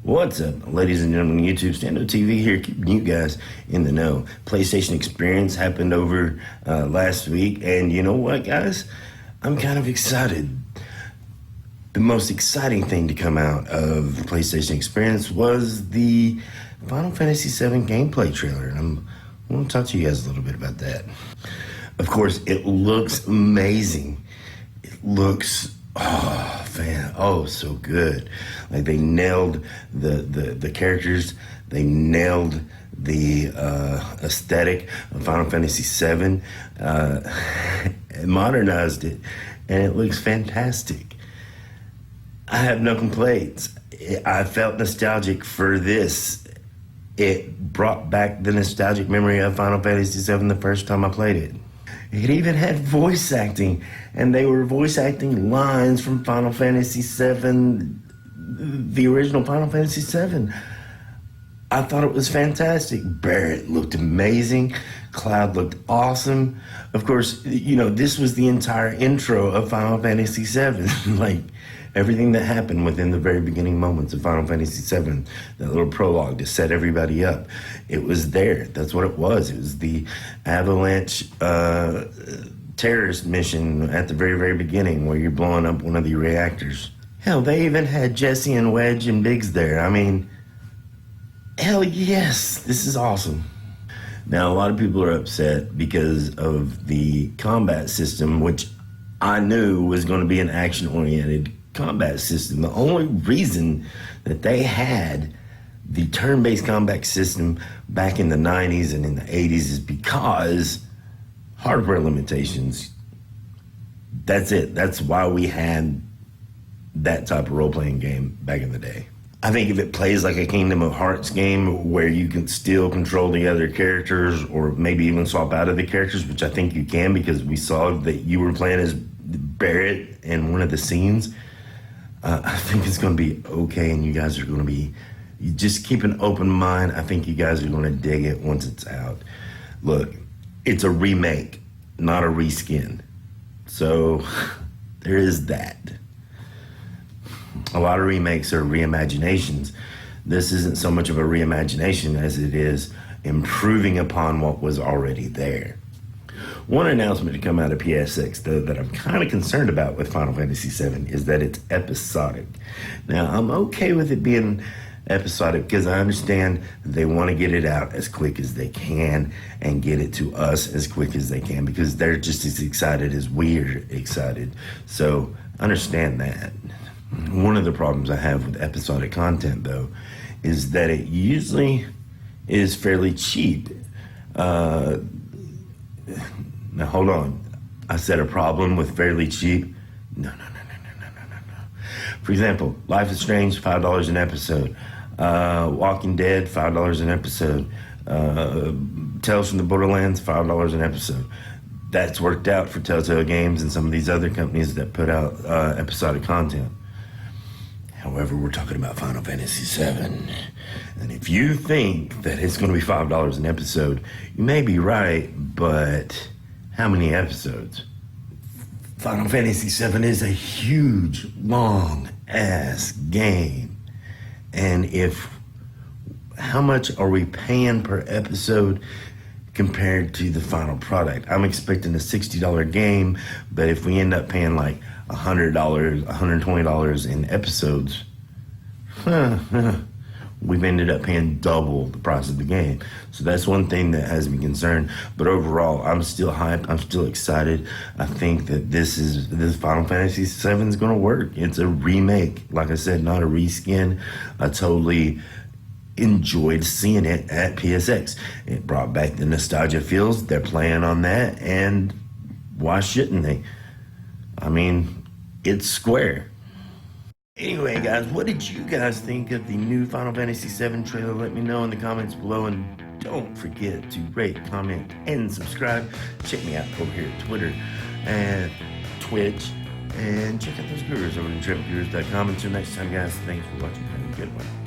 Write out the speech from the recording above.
What's up, ladies and gentlemen, YouTube, Stando TV here, keeping you guys in the know. PlayStation Xperience happened over last week, and you know what, guys? I'm kind of excited. The most exciting thing to come out of the PlayStation Xperience was the Final Fantasy VII gameplay trailer, and I want to talk to you guys a little bit about that. Of course, it looks amazing. It looks so good. Like, they nailed the characters, they nailed the aesthetic of Final Fantasy VII, modernized it, and it looks fantastic. I have no complaints. I felt nostalgic for this. It brought back the nostalgic memory of Final Fantasy VII the first time I played it. It even had voice acting, and they were voice acting lines from Final Fantasy VII, the original Final Fantasy VII. I thought it was fantastic. Barrett looked amazing. Cloud looked awesome. Of course, you know, this was the entire intro of Final Fantasy VII. Like, everything that happened within the very beginning moments of Final Fantasy VII, that little prologue to set everybody up, it was there. That's what it was. It was the Avalanche terrorist mission at the very, very beginning, where you're blowing up one of the reactors. Hell, they even had Jesse and Wedge and Biggs there. I mean, hell yes, this is awesome. Now, a lot of people are upset because of the combat system, which I knew was going to be an action-oriented combat system. The only reason that they had the turn-based combat system back in the 90s and in the 80s is because hardware limitations. That's it. That's why we had that type of role-playing game back in the day. I think if it plays like a Kingdom of Hearts game where you can still control the other characters, or maybe even swap out of the characters, which I think you can, because we saw that you were playing as Barrett in one of the scenes, I think it's going to be okay, and you guys are going to be, you just keep an open mind. I think you guys are going to dig it once it's out. Look, it's a remake, not a reskin. So there is that. A lot of remakes are reimaginations. This isn't so much of a reimagination as it is improving upon what was already there. One announcement to come out of PSX, though, that I'm kind of concerned about with Final Fantasy VII is that it's episodic. Now, I'm okay with it being episodic because I understand they want to get it out as quick as they can and get it to us as quick as they can, because they're just as excited as we're excited. So, understand that. One of the problems I have with episodic content, though, is that it usually is fairly cheap. Now, hold on. I said a problem with fairly cheap. No. For example, Life is Strange, $5 an episode. Walking Dead, $5 an episode. Tales from the Borderlands, $5 an episode. That's worked out for Telltale Games and some of these other companies that put out episodic content. However, we're talking about Final Fantasy VII. And if you think that it's going to be $5 an episode, you may be right, but how many episodes? Final Fantasy VII is a huge, long-ass game. And how much are we paying per episode compared to the final product? I'm expecting a $60 game, but if we end up paying like $100, $120 in episodes, we've ended up paying double the price of the game. So that's one thing that has me concerned. But overall, I'm still hyped. I'm still excited. I think that this Final Fantasy VII is going to work. It's a remake, like I said, not a reskin. I totally enjoyed seeing it at PSX. It brought back the nostalgia feels. They're playing on that, and why shouldn't they? I mean, it's Square. Anyway, guys, what did you guys think of the new Final Fantasy VII trailer? Let me know in the comments below, and don't forget to rate, comment, and subscribe. Check me out over here at Twitter and Twitch, and check out those gurus over at tripgurus.com. Until next time, guys, thanks for watching. Have a good one.